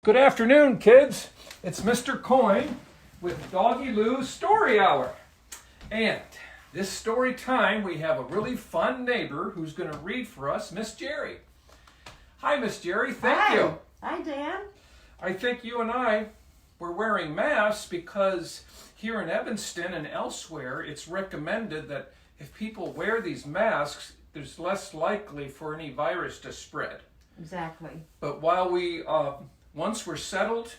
Good afternoon, kids. It's Mr. Coyne with Doggy Loo Story Hour. And this story time, we have a really fun neighbor who's going to read for us, Miss Jerry. Hi, Miss Jerry. Thank you. Hi, Dan. I think you and I were wearing masks because here in Evanston and elsewhere, it's recommended that if people wear these masks, there's less likely for any virus to spread. Exactly. But while once we're settled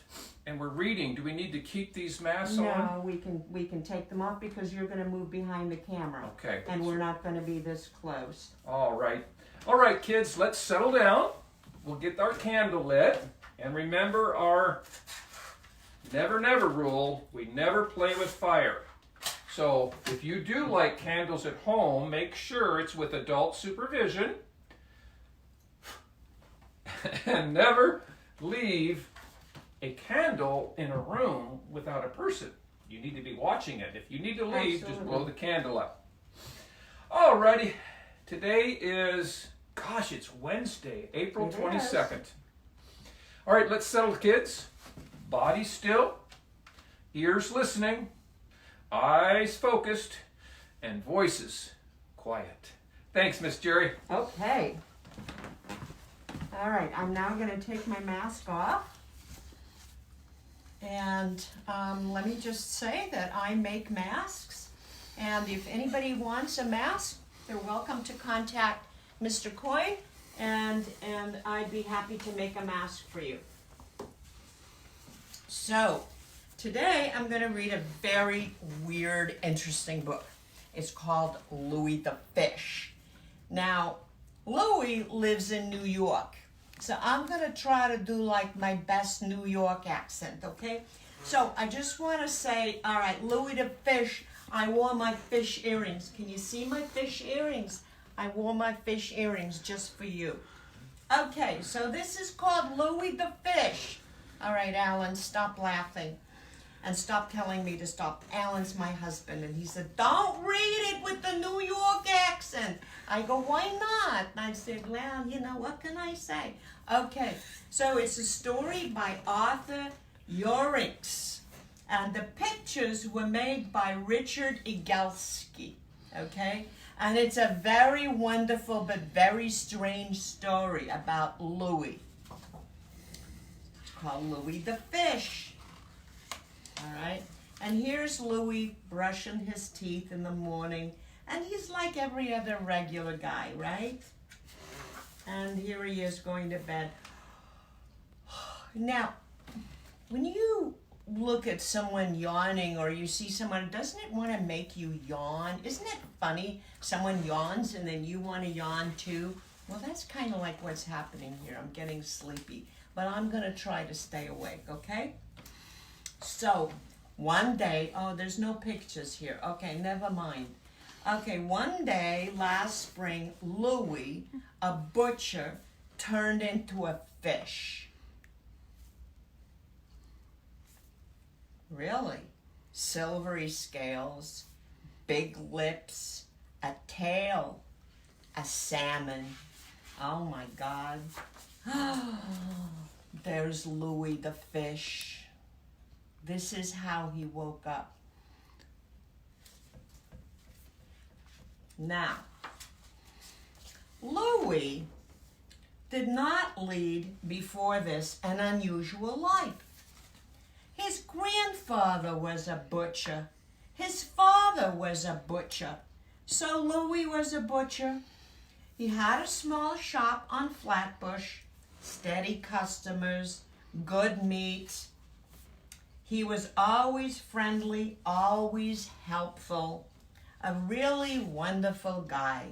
and we're reading, do we need to keep these masks on? No, we can take them off because you're going to move behind the camera. Okay. And we're not going to be this close. All right. All right, kids, let's settle down. We'll get our candle lit. And remember our never rule. We never play with fire. So if you do light candles at home, make sure it's with adult supervision. And never leave a candle in a room without a person. You need to be watching it. If you need to leave, Absolutely. just blow the candle out. Alrighty, today is, it's Wednesday, April 22nd. All right, let's settle, kids. Body still, ears listening, eyes focused, and voices quiet. Thanks, Miss Jerry. Okay. All right, I'm now going to take my mask off. And let me just say that I make masks. And if anybody wants a mask, they're welcome to contact Mr. Coyne, and I'd be happy to make a mask for you. So, today I'm going to read a very weird, interesting book. It's called Louie the Fish. Now, Louie lives in New York. So I'm going to try to do like my best New York accent, okay? So I just want to say, all right, Louie the Fish, I wore my fish earrings. Can you see my fish earrings? I wore my fish earrings just for you. Okay, so this is called Louie the Fish. All right, Alan, stop laughing. And stop telling me to stop. Alan's my husband, and he said, don't read it with the New York accent. I go, why not? And I said, well, what can I say? Okay, so it's a story by Arthur Yorix, and the pictures were made by Richard Egelski, okay? And it's a very wonderful but very strange story about Louie. It's called Louie the Fish. All right, and here's Louie brushing his teeth in the morning, and he's like every other regular guy, right? And here he is going to bed. Now, when you look at someone yawning or you see someone, doesn't it want to make you yawn? Isn't it funny? Someone yawns and then you want to yawn too? Well, that's kind of like what's happening here. I'm getting sleepy, but I'm going to try to stay awake, okay? So, one day, there's no pictures here. Okay, never mind. Okay, one day last spring, Louie, a butcher, turned into a fish. Really? Silvery scales, big lips, a tail, a salmon. Oh my God. There's Louie the fish. This is how he woke up. Now, Louie did not lead before this an unusual life. His grandfather was a butcher. His father was a butcher. So Louie was a butcher. He had a small shop on Flatbush, steady customers, good meat. He was always friendly, always helpful, a really wonderful guy.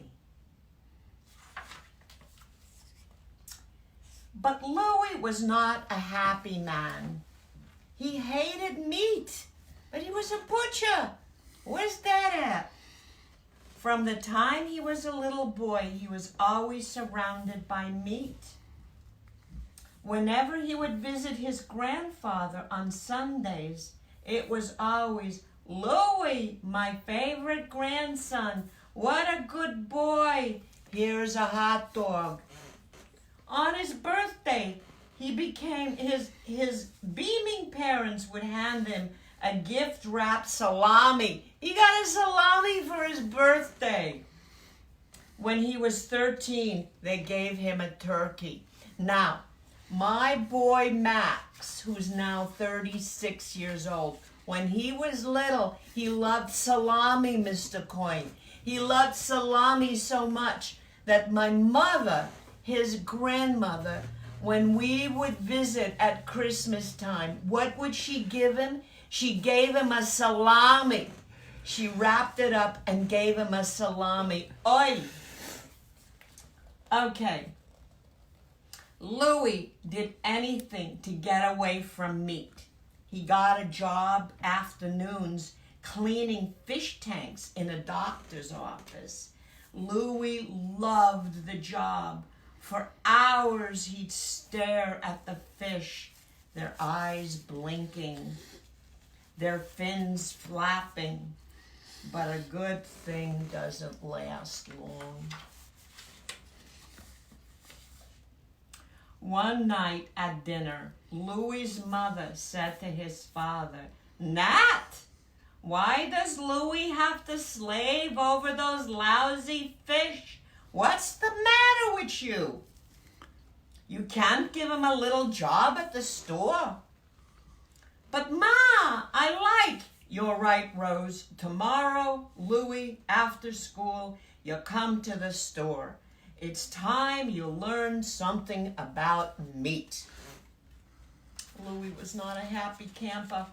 But Louie was not a happy man. He hated meat, but he was a butcher. Where's that at? From the time he was a little boy, he was always surrounded by meat. Whenever he would visit his grandfather on Sundays, it was always, Louie, my favorite grandson, what a good boy. Here's a hot dog. On his birthday, his beaming parents would hand him a gift-wrapped salami. He got a salami for his birthday. When he was 13, they gave him a turkey. Now, my boy Max, who's now 36 years old, when he was little, he loved salami, Mr. Coyne. He loved salami so much that my mother, his grandmother, when we would visit at Christmas time, what would she give him? She gave him a salami. She wrapped it up and gave him a salami. Oi! Okay. Louis did anything to get away from meat. He got a job afternoons cleaning fish tanks in a doctor's office. Louis loved the job. For hours he'd stare at the fish, their eyes blinking, their fins flapping. But a good thing doesn't last long. One night at dinner, Louis's mother said to his father, "Nat, why does Louis have to slave over those lousy fish? What's the matter with you? You can't give him a little job at the store." "But Ma, I like." "You're right, Rose. Tomorrow, Louis, after school, you come to the store. It's time you learned something about meat." Louis was not a happy camper.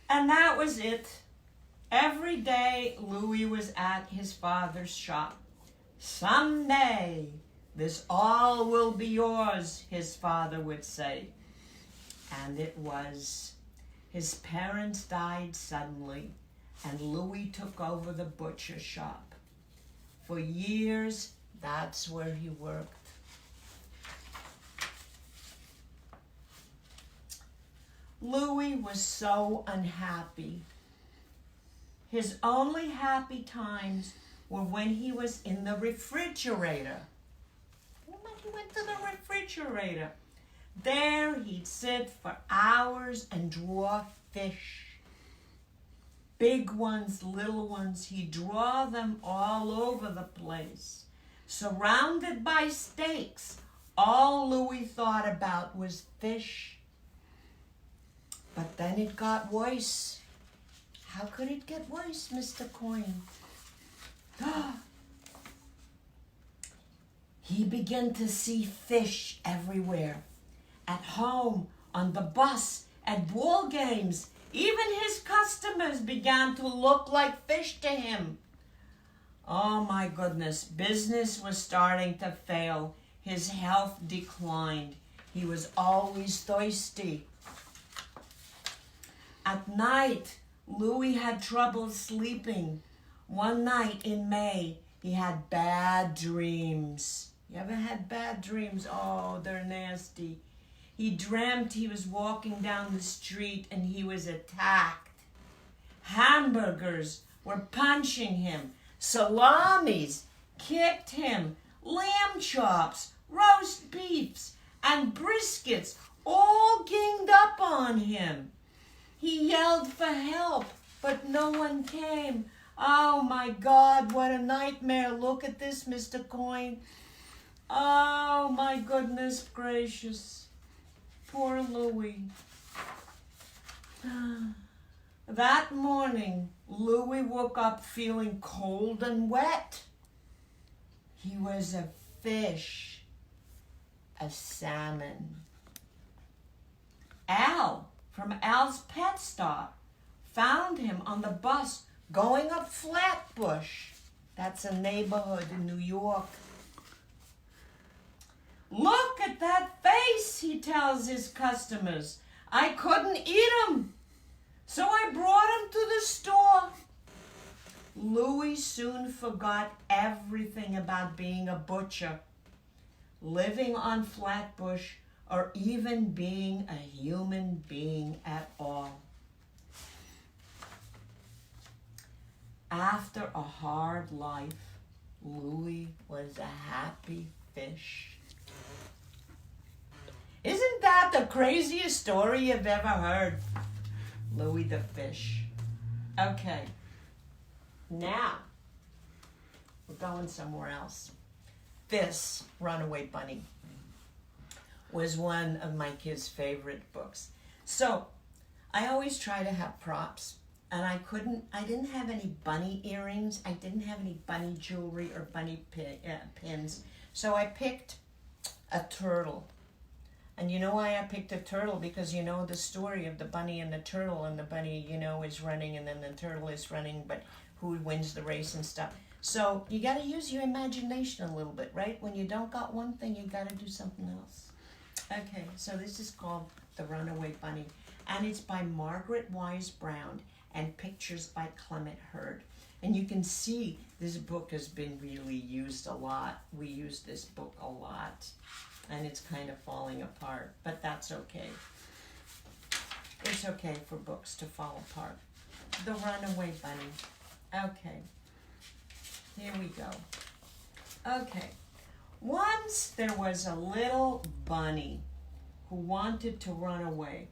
And that was it. Every day, Louis was at his father's shop. "Someday, this all will be yours," his father would say. And it was. His parents died suddenly, and Louis took over the butcher shop. For years, that's where he worked. Louis was so unhappy. His only happy times were when he was in the refrigerator. When he went to the refrigerator. There he'd sit for hours and draw fish. Big ones, little ones, he'd draw them all over the place. Surrounded by steaks, all Louis thought about was fish. But then it got worse. How could it get worse, Mr. Coyne? He began to see fish everywhere. At home, on the bus, at ball games. Even his customers began to look like fish to him. Oh my goodness, business was starting to fail. His health declined. He was always thirsty. At night, Louis had trouble sleeping. One night in May, he had bad dreams. You ever had bad dreams? Oh, they're nasty. He dreamt he was walking down the street and he was attacked. Hamburgers were punching him. Salamis kicked him. Lamb chops, roast beefs, and briskets all ganged up on him. He yelled for help, but no one came. Oh my God, what a nightmare. Look at this, Mr. Coyne. Oh my goodness gracious. Poor Louis. That morning, Louis woke up feeling cold and wet. He was a fish, a salmon. Al, from Al's Pet Store, found him on the bus going up Flatbush. That's a neighborhood in New York. "Look at that face," he tells his customers. "I couldn't eat him, so I brought him to the store." Louis soon forgot everything about being a butcher, living on Flatbush, or even being a human being at all. After a hard life, Louis was a happy fish. Isn't that the craziest story you've ever heard? Louie the fish. Okay. Now, we're going somewhere else. This Runaway Bunny was one of my kids' favorite books. So, I always try to have props, and I didn't have any bunny earrings. I didn't have any bunny jewelry or bunny pins. So I picked a turtle. And you know why I picked a turtle? Because you know the story of the bunny and the turtle, and the bunny, is running, and then the turtle is running, but who wins the race and stuff. So you got to use your imagination a little bit, right? When you don't got one thing, you got to do something else. Okay, so this is called The Runaway Bunny, and it's by Margaret Wise Brown and pictures by Clement Hurd. And you can see this book has been really used a lot. We use this book a lot, and it's kind of falling apart, but that's okay. It's okay for books to fall apart. The Runaway Bunny. Okay, here we go. Okay, once there was a little bunny who wanted to run away.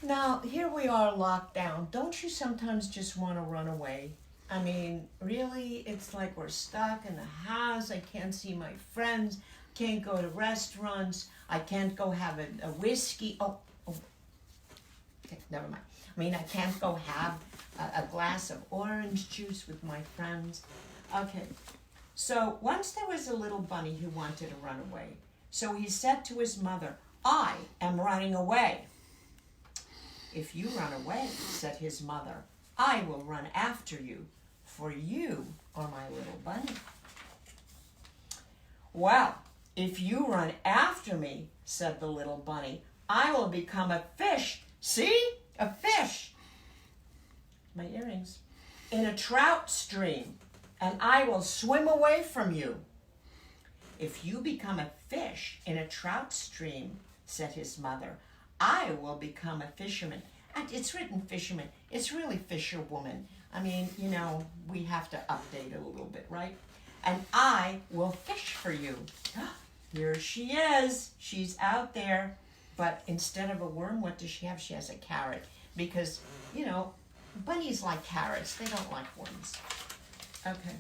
Now, here we are locked down. Don't you sometimes just want to run away? I mean, really, it's like we're stuck in the house. I can't see my friends. Can't go to restaurants. I can't go have a whiskey. Oh, okay, never mind. I mean, I can't go have a glass of orange juice with my friends. Okay, so once there was a little bunny who wanted to run away. So he said to his mother, "I am running away." "If you run away," said his mother, "I will run after you, for you are my little bunny." "Well, if you run after me," said the little bunny, "I will become a fish." See? A fish. My earrings. "In a trout stream, and I will swim away from you." "If you become a fish in a trout stream," said his mother, "I will become a fisherman." And it's written fisherman. It's really fisherwoman. I mean, we have to update it a little bit, right? "And I will fish for you." Here she is. She's out there. But instead of a worm, what does she have? She has a carrot. Because, bunnies like carrots. They don't like worms. Okay.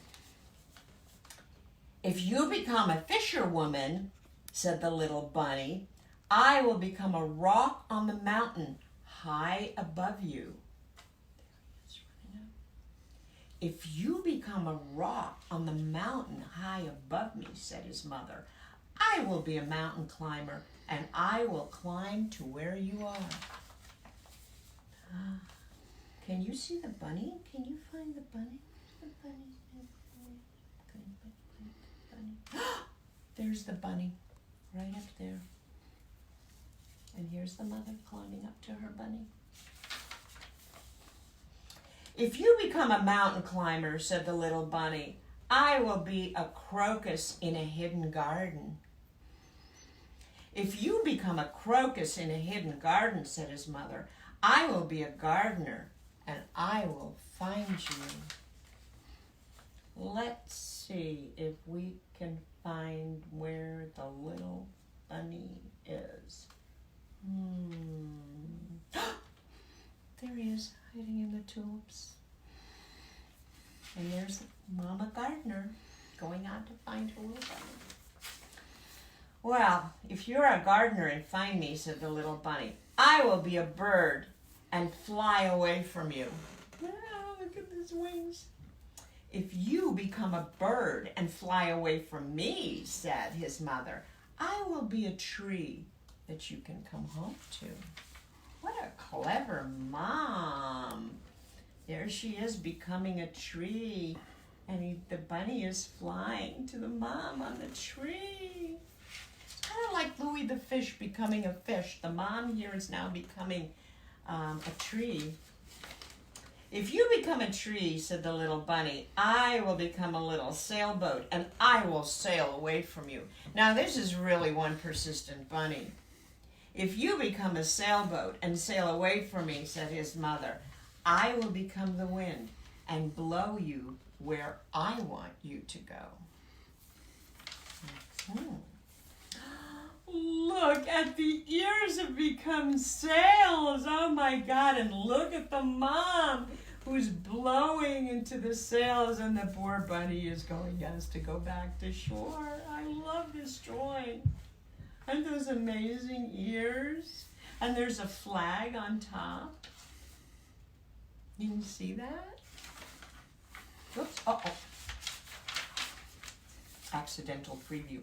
"If you become a fisherwoman," said the little bunny, "I will become a rock on the mountain high above you." "If you become a rock on the mountain high above me," said his mother, "I will be a mountain climber, and I will climb to where you are." Can you see the bunny? Can you find the bunny? The bunny. There's the bunny, right up there. And here's the mother climbing up to her bunny. "If you become a mountain climber," said the little bunny, "I will be a crocus in a hidden garden." "If you become a crocus in a hidden garden," said his mother, "I will be a gardener, and I will find you." Let's see if we can find where the little bunny is. There he is, hiding in the tulips. And there's Mama Gardener going out to find her little bunny. "Well, if you're a gardener and find me," said the little bunny, "I will be a bird and fly away from you." Oh, look at his wings. "If you become a bird and fly away from me," said his mother, "I will be a tree that you can come home to." What a clever mom. There she is becoming a tree, and the bunny is flying to the mom on the tree. It's kind of like Louie the fish becoming a fish. The mom here is now becoming a tree. "If you become a tree," said the little bunny, "I will become a little sailboat, and I will sail away from you." Now, this is really one persistent bunny. "If you become a sailboat and sail away from me," said his mother, "I will become the wind and blow you where I want you to go." Look at the ears have become sails. Oh my God. And look at the mom who's blowing into the sails, and the poor bunny is has to go back to shore. I love this drawing. Aren't those amazing ears? And there's a flag on top. You can see that? Oops. Uh-oh. Accidental preview.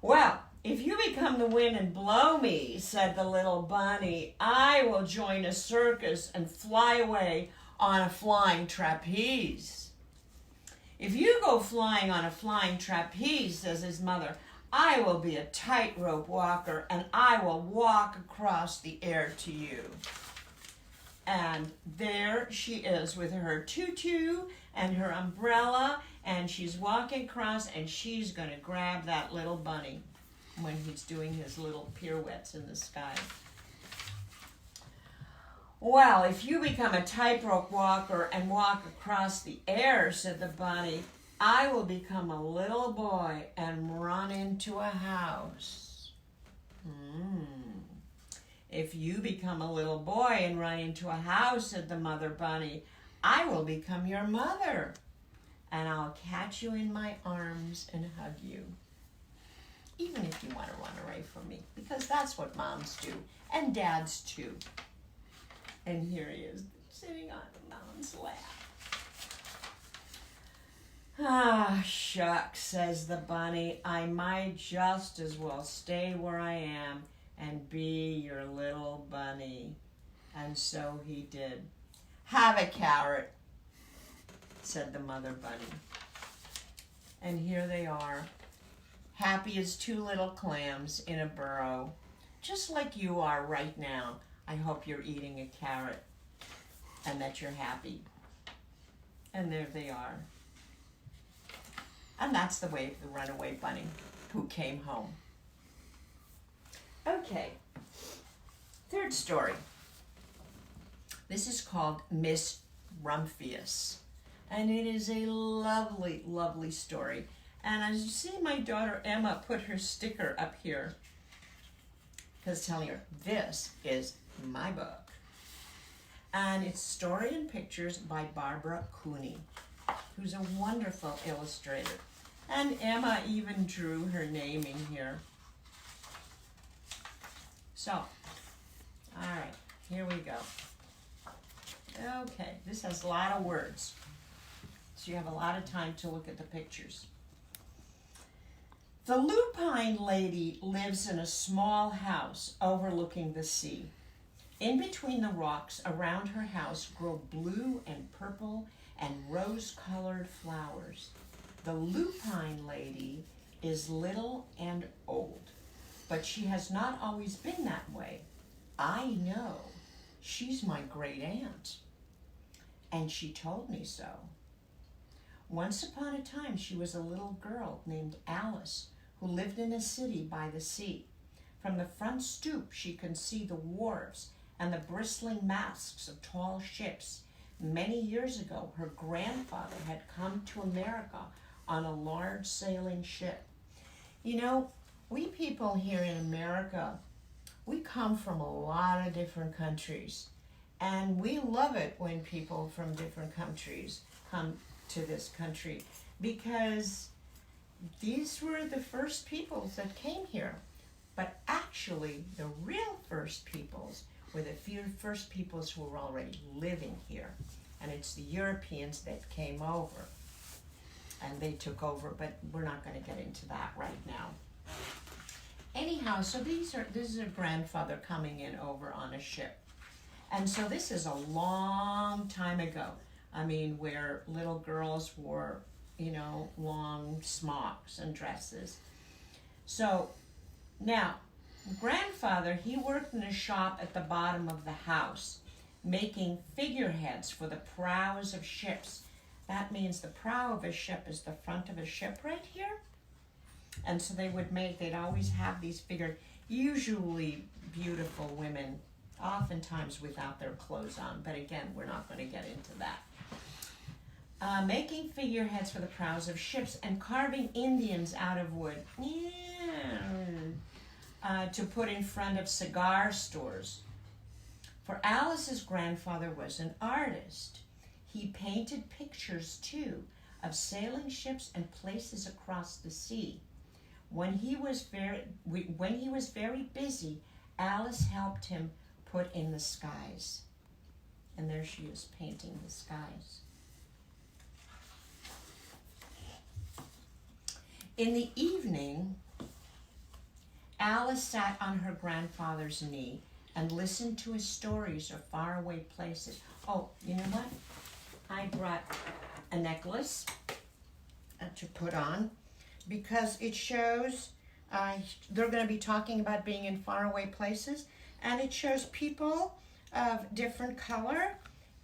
Well, if you become the wind and blow me, said the little bunny, I will join a circus and fly away on a flying trapeze. If you go flying on a flying trapeze, says his mother, I will be a tightrope walker and I will walk across the air to you. And there she is with her tutu and her umbrella, and she's walking across, and she's going to grab that little bunny when he's doing his little pirouettes in the sky. Well, if you become a tightrope walker and walk across the air, said the bunny, I will become a little boy and run into a house. If you become a little boy and run into a house, said the mother bunny, I will become your mother, and I'll catch you in my arms and hug you. Even if you want to run away from me, because that's what moms do, and dads too. And here he is, sitting on mom's lap. Ah, shucks, says the bunny, I might just as well stay where I am and be your little bunny. And so he did. Have a carrot, said the mother bunny. And here they are, happy as two little clams in a burrow, just like you are right now. I hope you're eating a carrot and that you're happy. And there they are. And that's the way of the runaway bunny who came home. Okay, third story. This is called Miss Rumphius. And it is a lovely, lovely story. And as you see, my daughter Emma put her sticker up here, because telling her, this is my book. And it's story and pictures by Barbara Cooney, who's a wonderful illustrator. And Emma even drew her name in here. So, all right, here we go. Okay, this has a lot of words, so you have a lot of time to look at the pictures. The lupine lady lives in a small house overlooking the sea. In between the rocks around her house grow blue and purple and rose-colored flowers. The lupine lady is little and old, but she has not always been that way. I know. She's my great aunt. And she told me so. Once upon a time, she was a little girl named Alice who lived in a city by the sea. From the front stoop, she could see the wharves and the bristling masts of tall ships. Many years ago, her grandfather had come to America on a large sailing ship. You know, we people here in America, we come from a lot of different countries. And we love it when people from different countries come to this country, because these were the first peoples that came here. But actually, the real first peoples were the first peoples who were already living here. And it's the Europeans that came over. And they took over, but we're not going to get into that right now. Anyhow, so this is a grandfather coming in over on a ship. And so this is a long time ago. I mean, where little girls wore, long smocks and dresses. So now, grandfather, he worked in a shop at the bottom of the house, making figureheads for the prows of ships. That means the prow of a ship is the front of a ship right here. And so they'd always have these figured, usually beautiful women, oftentimes without their clothes on. But again, we're not going to get into that. Making figureheads for the prows of ships and carving Indians out of wood. Yeah. to put in front of cigar stores. For Alice's grandfather was an artist. He painted pictures, too, of sailing ships and places across the sea. When he was very busy, Alice helped him put in the skies. And there she is, painting the skies. In the evening, Alice sat on her grandfather's knee and listened to his stories of faraway places. Oh, you know what? I brought a necklace to put on because it shows they're going to be talking about being in faraway places, and it shows people of different color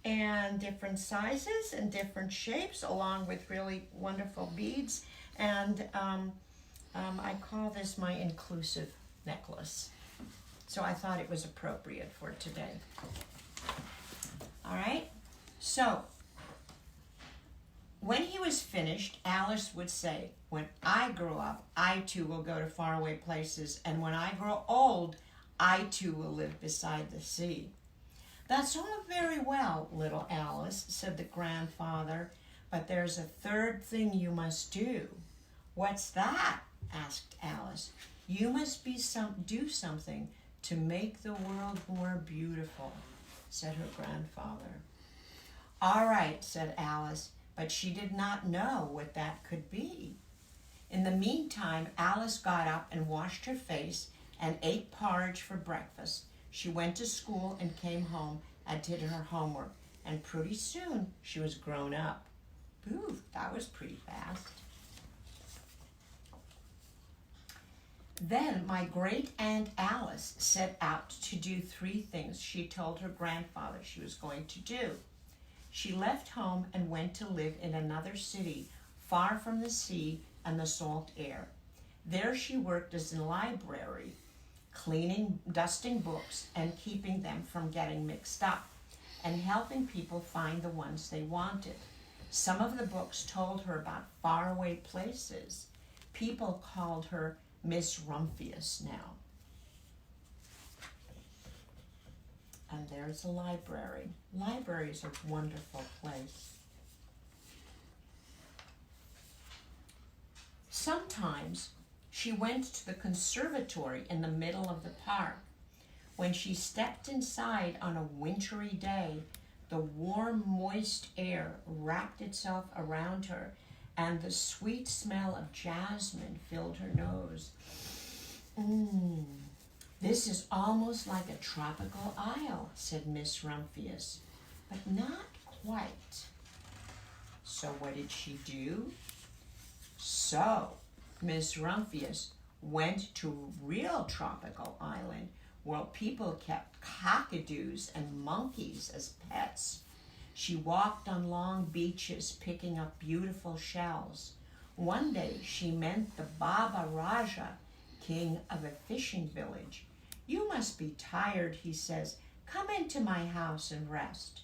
and different sizes and different shapes, along with really wonderful beads. And I call this my inclusive necklace. So I thought it was appropriate for today. All right, so when he was finished, Alice would say, "When I grow up, I too will go to faraway places, and when I grow old, I too will live beside the sea." "That's all very well, little Alice," said the grandfather, "but there's a third thing you must do." "What's that?" asked Alice. "You must do something to make the world more beautiful," said her grandfather. "All right," said Alice, but she did not know what that could be. In the meantime, Alice got up and washed her face and ate porridge for breakfast. She went to school and came home and did her homework, and pretty soon she was grown up. Ooh, that was pretty fast. Then my great-aunt Alice set out to do 3 things she told her grandfather she was going to do. She left home and went to live in another city, far from the sea and the salt air. There she worked as a library, dusting books and keeping them from getting mixed up, and helping people find the ones they wanted. Some of the books told her about faraway places. People called her Miss Rumphius now. And there's a library. Library is a wonderful place. Sometimes she went to the conservatory in the middle of the park. When she stepped inside on a wintry day, the warm, moist air wrapped itself around her, and the sweet smell of jasmine filled her nose. This is almost like a tropical isle, said Miss Rumphius, but not quite. So what did she do? So Miss Rumphius went to a real tropical island where people kept cockadoos and monkeys as pets. She walked on long beaches picking up beautiful shells. One day she met the Baba Raja, king of a fishing village. "You must be tired," he says. "Come into my house and rest."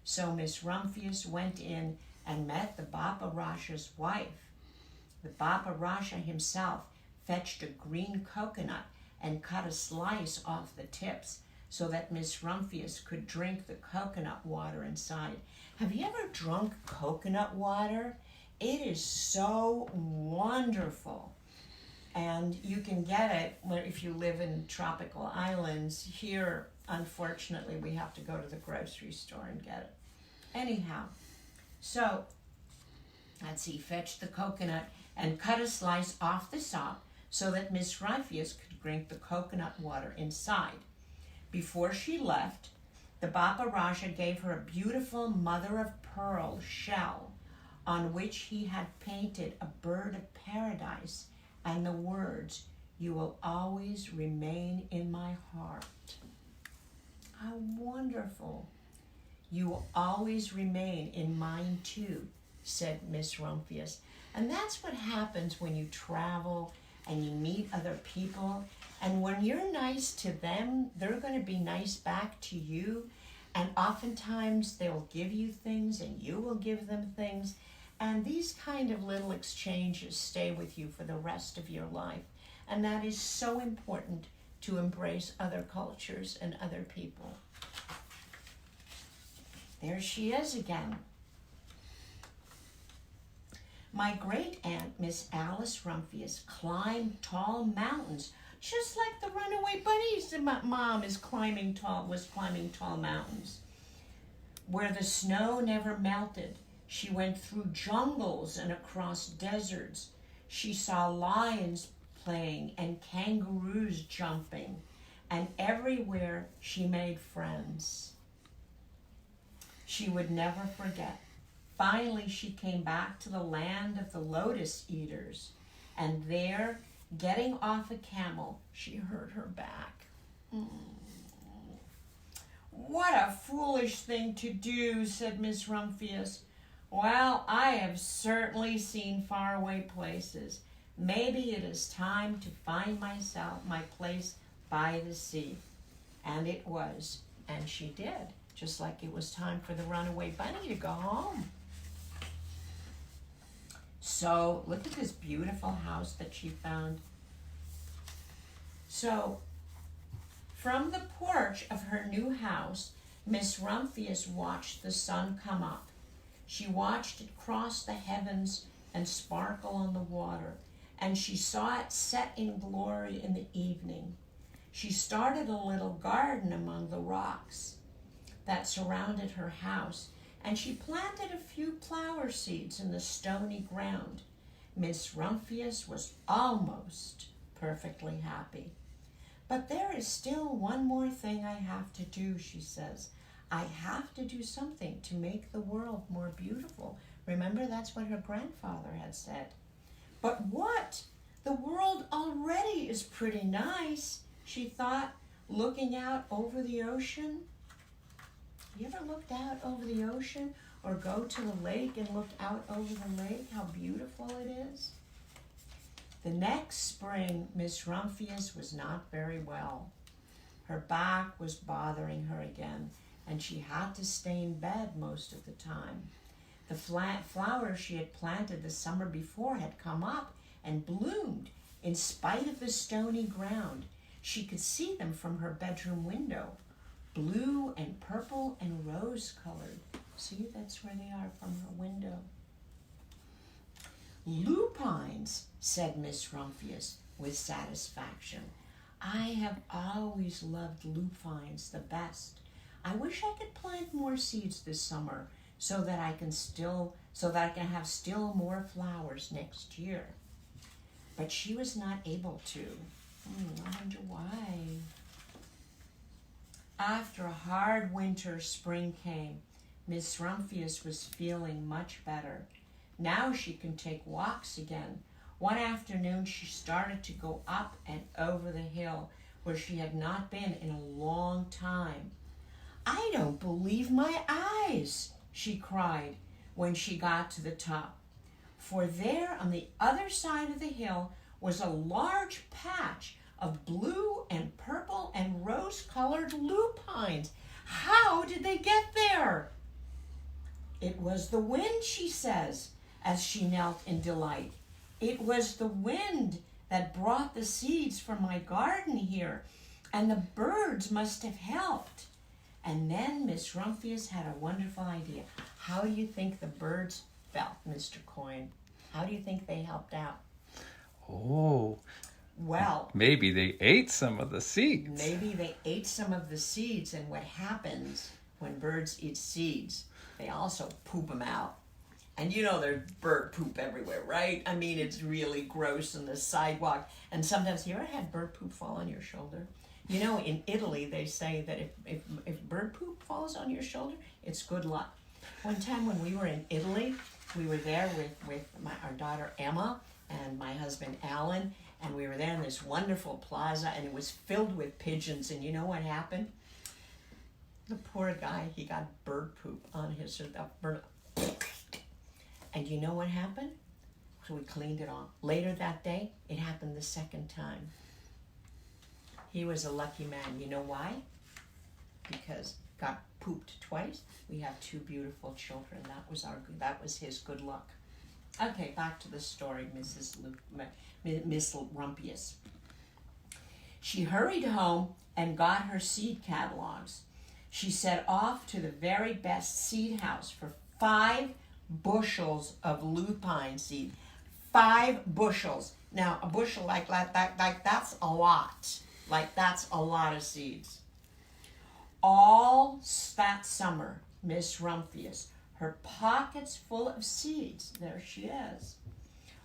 So Miss Rumphius went in and met the Baba Raja's wife. The Baba Raja himself fetched a green coconut and cut a slice off the tips so that Miss Rumphius could drink the coconut water inside. Have you ever drunk coconut water? It is so wonderful. And you can get it if you live in tropical islands. Here, unfortunately, we have to go to the grocery store and get it. Anyhow, so let's see, fetch the coconut and cut a slice off the top so that Miss Rumphius could drink the coconut water inside. Before she left, the Baba Raja gave her a beautiful mother-of-pearl shell on which he had painted a bird of paradise and the words, "You will always remain in my heart." How wonderful. "You will always remain in mine too," said Miss Rumphius. And that's what happens when you travel and you meet other people. And when you're nice to them, they're going to be nice back to you. And oftentimes they'll give you things and you will give them things. And these kind of little exchanges stay with you for the rest of your life. And that is so important to embrace other cultures and other people. There she is again. My great-aunt, Miss Alice Rumphius, climbed tall mountains, just like the runaway bunnies. My mom was climbing tall mountains. Where the snow never melted, she went through jungles and across deserts. She saw lions playing and kangaroos jumping, and everywhere she made friends. She would never forget. Finally, she came back to the land of the lotus eaters, and there, getting off a camel, she hurt her back. What a foolish thing to do, said Miss Rumphius. Well, I have certainly seen faraway places. Maybe it is time to find my place by the sea. And it was, and she did, just like it was time for the runaway bunny to go home. So, look at this beautiful house that she found. So, from the porch of her new house, Miss Rumphius watched the sun come up. She watched it cross the heavens and sparkle on the water, and she saw it set in glory in the evening. She started a little garden among the rocks that surrounded her house, and she planted a few flower seeds in the stony ground. Miss Rumphius was almost perfectly happy. But there is still one more thing I have to do, she says. I have to do something to make the world more beautiful. Remember, that's what her grandfather had said. But what? The world already is pretty nice, she thought, looking out over the ocean. You ever looked out over the ocean or go to the lake and look out over the lake, how beautiful it is? The next spring, Miss Rumphius was not very well. Her back was bothering her again, and she had to stay in bed most of the time. The flowers she had planted the summer before had come up and bloomed in spite of the stony ground. She could see them from her bedroom window, blue and purple and rose-colored. See, that's where they are from her window. Lupines, said Miss Rumphius with satisfaction. I have always loved lupines the best. I wish I could plant more seeds this summer so that I can have still more flowers next year. But she was not able to. I wonder why. After a hard winter, spring came. Miss Rumphius was feeling much better. Now she can take walks again. One afternoon, she started to go up and over the hill where she had not been in a long time. I don't believe my eyes, she cried when she got to the top. For there on the other side of the hill was a large patch of blue and purple and rose-colored lupines. How did they get there? It was the wind, she says, as she knelt in delight. It was the wind that brought the seeds from my garden here, and the birds must have helped. And then Miss Rumphius had a wonderful idea. How do you think the birds felt, Mr. Coyne? How do you think they helped out? Oh, well, maybe they ate some of the seeds. Maybe they ate some of the seeds, and what happens when birds eat seeds, they also poop them out. And you know there's bird poop everywhere, right? I mean, it's really gross on the sidewalk. And sometimes, you ever had bird poop fall on your shoulder? You know, in Italy, they say that if bird poop falls on your shoulder, it's good luck. One time when we were in Italy, we were there with our daughter Emma and my husband Alan, and we were there in this wonderful plaza, and it was filled with pigeons. And you know what happened? The poor guy, he got bird poop on his and you know what happened? So we cleaned it off. Later that day, it happened the second time. He was a lucky man. You know why? Because got pooped twice. We have two beautiful children. That was his good luck. Okay, back to the story, Miss Rumphius. She hurried home and got her seed catalogs. She set off to the very best seed house for 5 bushels of lupine seed. 5 bushels. Now, a bushel like that's a lot. Like, that's a lot of seeds. All that summer, Miss Rumphius, her pockets full of seeds, there she is,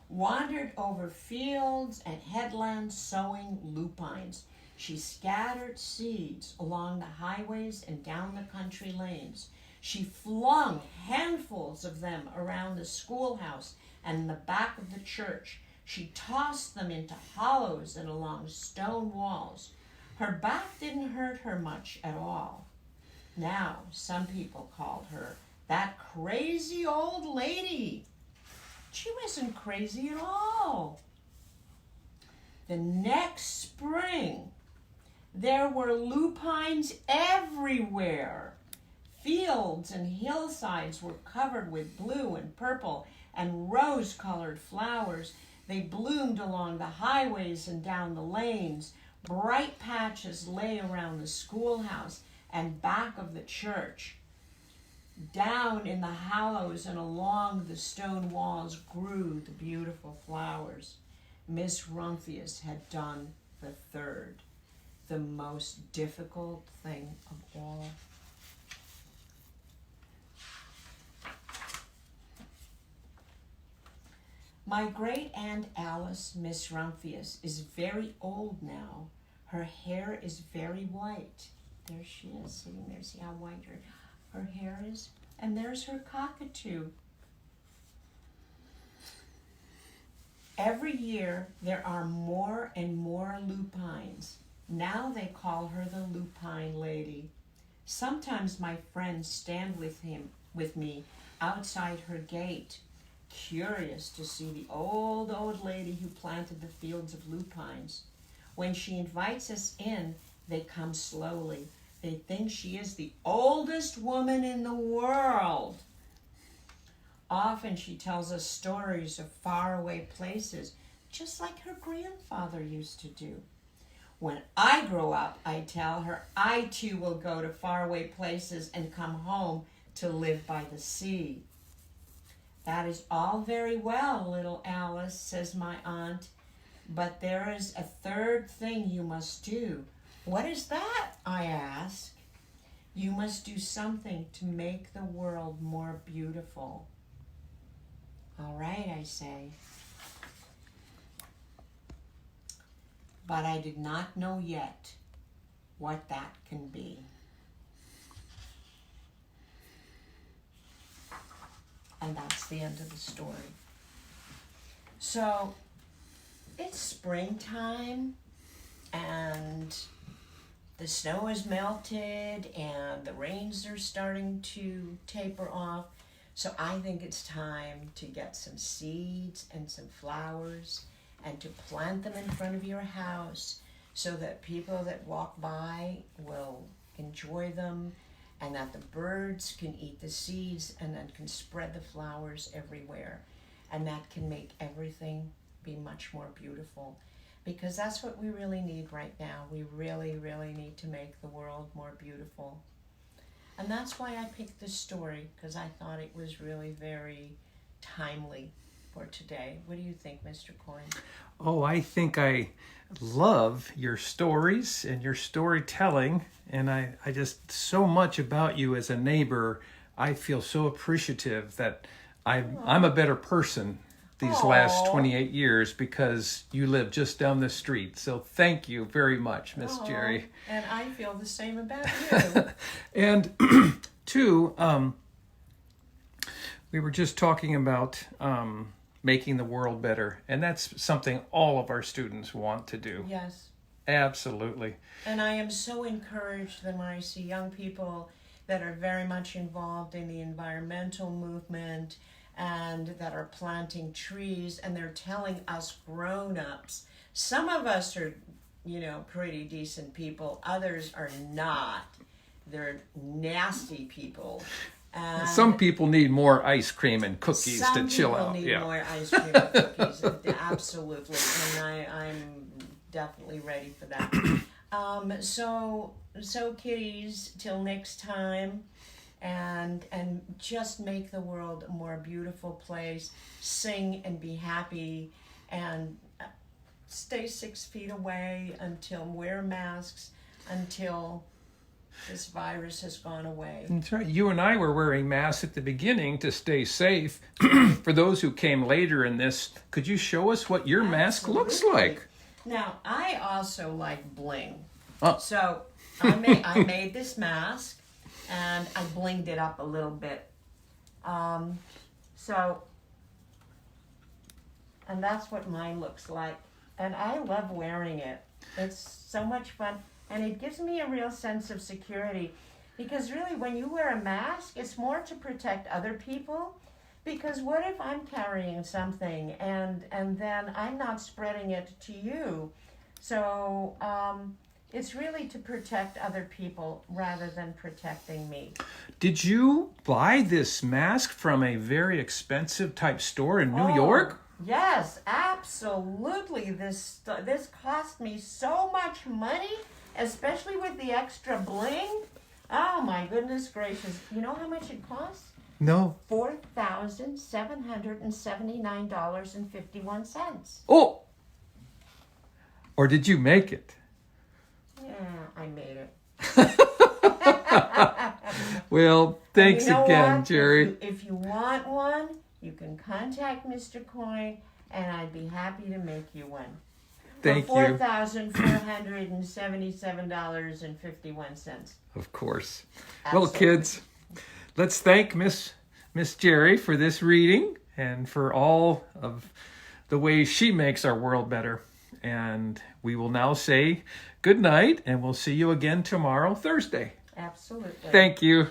wandered over fields and headlands sowing lupines. She scattered seeds along the highways and down the country lanes. She flung handfuls of them around the schoolhouse and the back of the church. She tossed them into hollows and along stone walls. Her back didn't hurt her much at all. Now, some people called her that crazy old lady. She wasn't crazy at all. The next spring, there were lupines everywhere. Fields and hillsides were covered with blue and purple and rose-colored flowers. They bloomed along the highways and down the lanes. Bright patches lay around the schoolhouse and back of the church. Down in the hollows and along the stone walls grew the beautiful flowers. Miss Rumphius had done the third, the most difficult thing of all. My great-aunt Alice, Miss Rumphius, is very old now. Her hair is very white. There she is, sitting there. See how white her hair is? And there's her cockatoo. Every year, there are more and more lupines. Now they call her the lupine lady. Sometimes my friends stand with me outside her gate, curious to see the old lady who planted the fields of lupines. When she invites us in, they come slowly. They think she is the oldest woman in the world. Often she tells us stories of faraway places, just like her grandfather used to do. When I grow up, I tell her, I too will go to faraway places and come home to live by the sea. That is all very well, little Alice, says my aunt, but there is a third thing you must do. What is that? I ask. You must do something to make the world more beautiful. All right, I say. But I did not know yet what that can be. And that's the end of the story. So, it's springtime, and the snow is melted, and the rains are starting to taper off. So I think it's time to get some seeds and some flowers and to plant them in front of your house so that people that walk by will enjoy them, and that the birds can eat the seeds and then can spread the flowers everywhere. And that can make everything be much more beautiful, because that's what we really need right now. We really, really need to make the world more beautiful. And that's why I picked this story, because I thought it was really very timely for today. What do you think, Mr. Coyne? Oh, I think I love your stories and your storytelling, and I just, so much about you as a neighbor. I feel so appreciative that I'm a better person these last 28 years because you live just down the street. So thank you very much, Miss Jerry. And I feel the same about you. And two, we were just talking about making the world better, and that's something all of our students want to do. Yes. Absolutely. And I am so encouraged that when I see young people that are very much involved in the environmental movement and that are planting trees, and they're telling us grown-ups, some of us are, pretty decent people, others are not. They're nasty people. And some people need more ice cream and cookies to chill out. Some people need more ice cream and cookies, absolutely. And I'm definitely ready for that. So kitties, till next time, and just make the world a more beautiful place. Sing and be happy, and stay 6 feet away wear masks until this virus has gone away. That's right. You and I were wearing masks at the beginning to stay safe. For those who came later in this, could you show us what your mask looks like? Now, I also like bling. Oh. So I made this mask, and I blinged it up a little bit. And that's what mine looks like. And I love wearing it. It's so much fun. And it gives me a real sense of security. Because really, when you wear a mask, it's more to protect other people. Because what if I'm carrying something and then I'm not spreading it to you? So it's really to protect other people rather than protecting me. Did you buy this mask from a very expensive type store in New York? Yes, absolutely. This cost me so much money, especially with the extra bling. Oh my goodness gracious. You know how much it costs? No. $4,779.51. Oh! Or did you make it? Yeah, I made it. Well, thanks again, what? Jerry. If you want one, you can contact Mr. Coyne, and I'd be happy to make you one. Thank for you. $4,477.51. Of course. Absolutely. Well, kids, let's thank Miss Jerry for this reading and for all of the ways she makes our world better. And we will now say good night, and we'll see you again tomorrow, Thursday. Absolutely. Thank you.